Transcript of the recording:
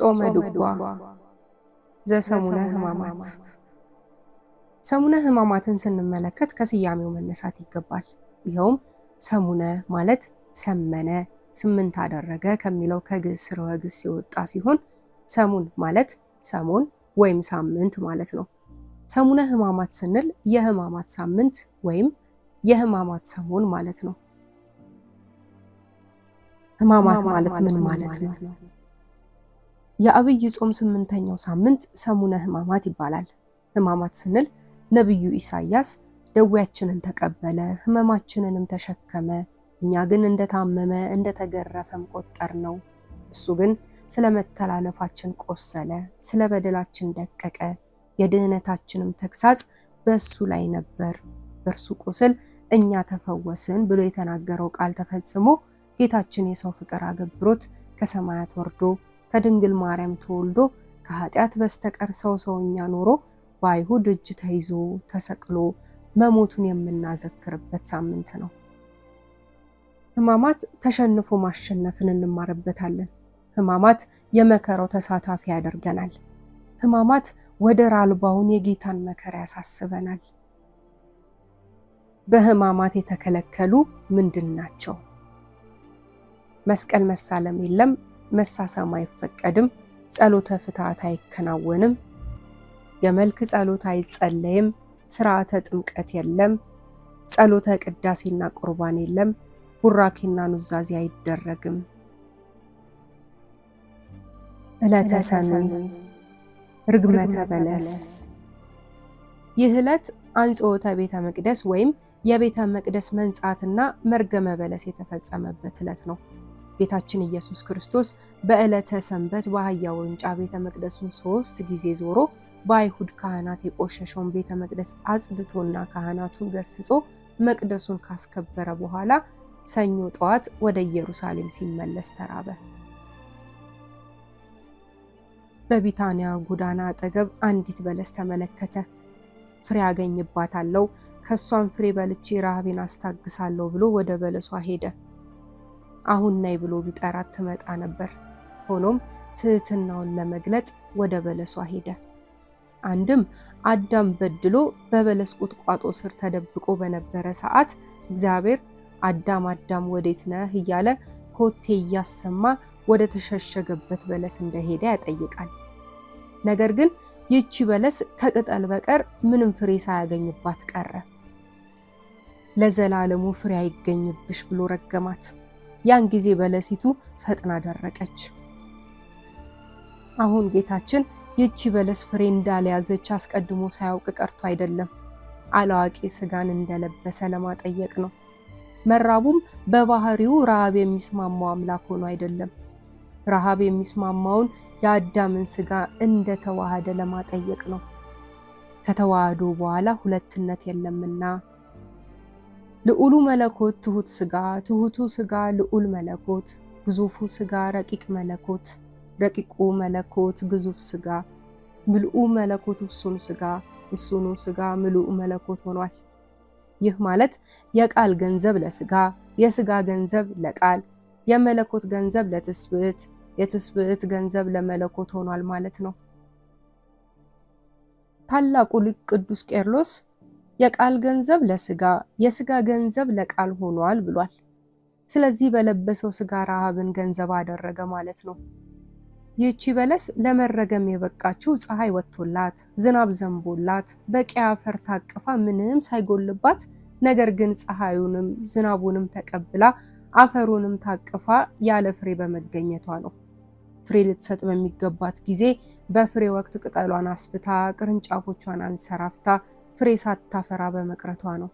ጾመ ድጓ ዘሰሙነ ሕማማት። ሰሙነ ሕማማትን ስንመለከት ከስያሜው መነሳት ይገባል። ይኸውም ሰሙነ ማለት ሰመነ፣ ስምንት አደረገ ከሚለው ከግዕዝ ሥርወ ግስ የወጣ ሲሆን ሰሙን ማለት ሰሞን ወይም ሳምንት ማለት ነው። ሰሙነ ሕማማት ስንል የሕማማት ሳምንት ወይም የሕማማት ሰሞን ማለት ነው። ሕማማት ማለት ምን ማለት ነው? የአብይ ጾም ስምንተኛው ሳምንት ሰሙነ ሕማማት ይባላል። ሕማማት ስንል ነቢዩ ኢሳይያስ ደዌያችንን ተቀበለ ሕመማችንንም ተሸከመ፣ እኛ ግን እንደታመመ እንደተገረፈም ቆጠር ነው፣ እሱ ግን ስለ መተላለፋችን ቆሰለ፣ ስለ በደላችን ደቀቀ፣ የድህነታችንም ተግሳጽ በእሱ ላይ ነበር፣ በእርሱ ቁስል እኛ ተፈወስን ብሎ የተናገረው ቃል ተፈጽሞ ጌታችን የሰው ፍቅር አገብሮት ከሰማያት ወርዶ ከድንግል ማርያም ተወልዶ ከኃጢአት በስተቀር ሰውኛ ኖሮ በአይሁድ እጅ ተይዞ ተሰቅሎ መሞቱን የምናዘክርበት ሳምንት ነው። ሕማማት ተሸንፎ ማሸነፍን እንማርበታለን። ሕማማት የመከራው ተሳታፊ ያደርገናል። ሕማማት ወደር አልባውን የጌታን መከራ ያሳስበናል። በሕማማት የተከለከሉ ምንድን ናቸው? መስቀል መሳለም የለም፣ መሳሳም አይፈቀድም፣ ጸሎተ ፍትሐት አይከናወንም፣ የመልክ ጸሎት አይጸለይም፣ ስርዓተ ጥምቀት የለም፣ ጸሎተ ቅዳሴና ቁርባን የለም፣ ቡራኬና ኑዛዜ አይደረግም። ዕለተ ሰኑይ ርግመተ በለስ። ይህ ዕለት አንጽሖተ ቤተ መቅደስ ወይም የቤተ መቅደስ መንጻትና መርገመ በለስ የተፈጸመበት ዕለት ነው። ጌታችን ኢየሱስ ክርስቶስ በዕለተ ሰንበት በአህያ ውርንጫ ቤተ መቅደሱን 3 ጊዜ ዞሮ በአይሁድ ካህናት የቆሸሸውን ቤተ መቅደስ አጽድቶና ካህናቱን ገስጾ መቅደሱን ካስከበረ በኋላ ሰኞ ጠዋት ወደ ኢየሩሳሌም ሲመለስ ተራበ። በቢታንያ ጎዳና አጠገብ አንዲት በለስ ተመለከተ። ፍሬ አገኝባታለሁ፣ ከሷም ፍሬ በልቼ ረሃቤን አስታግሳለሁ ብሎ ወደ በለሷ ሄደ። አሁን ነይ ብሎ ቢጠራት ትመጣ ነበር። ሆኖም ትህትናውን ለመግለጥ ወደ በለሷ ሄደ። አንድም አዳም በድሎ በበለስ ቁጥቋጦ ስር ተደብቆ በነበረ ሰዓት እግዚአብሔር አዳም አዳም ወዴት ነህ እያለ ኮቴ እያሰማ ወደ ተሸሸገበት በለስ እንደሄደ ያጠይቃል። ነገር ግን ይቺ በለስ ከቅጠል በቀር ምንም ፍሬ ሳያገኝባት ቀረ። ለዘላለሙ ፍሬ አይገኝብሽ ብሎ ረገማት። ያን ጊዜ በለሲቱ ፈጥና ደረቀች። አሁን ጌታችን ይቺ በለስ ፍሬ እንዳልያዘች አስቀድሞ ሳያውቅ ቀርቶ አይደለም፣ አላዋቂ ስጋን እንደለበሰ ለማጠየቅ ነው። መራቡም በባህሪው ረሃብ የሚስማማው አምላክ ሆኖ አይደለም፣ ረሃብ የሚስማማውን የአዳምን ስጋ እንደተዋሃደ ለማጠየቅ ነው። ከተዋህዶ በኋላ ሁለትነት የለምና ልዑሉ መለኮት ትሁት ስጋ፣ ትሁቱ ስጋ ልዑል መለኮት፣ ግዙፉ ስጋ ረቂቅ መለኮት፣ ረቂቁ መለኮት ግዙፍ ስጋ፣ ምልኡ መለኮት ውሱን ስጋ፣ ውሱኑ ስጋ ምልኡ መለኮት ሆኗል። ይህ ማለት የቃል ገንዘብ ለስጋ፣ የስጋ ገንዘብ ለቃል፣ የመለኮት ገንዘብ ለትስብእት፣ የትስብእት ገንዘብ ለመለኮት ሆኗል ማለት ነው። ታላቁ ሊቅ ቅዱስ ቄርሎስ የቃል ገንዘብ ለስጋ፣ የስጋ ገንዘብ ለቃል ሆኗል ብሏል። ስለዚህ በለበሰው ስጋ ረሃብን ገንዘብ አደረገ ማለት ነው። ይህቺ በለስ ለመረገም የበቃችው ፀሐይ ወጥቶላት ዝናብ ዘንቦላት በቂ አፈር ታቅፋ ምንም ሳይጎልባት፣ ነገር ግን ፀሐዩንም ዝናቡንም ተቀብላ አፈሩንም ታቅፋ ያለ ፍሬ በመገኘቷ ነው። ፍሬ ልትሰጥ በሚገባት ጊዜ በፍሬ ወቅት ቅጠሏን አስፍታ ቅርንጫፎቿን አንሰራፍታ ፍሬ ሳታፈራ በመቅረቷ ነው።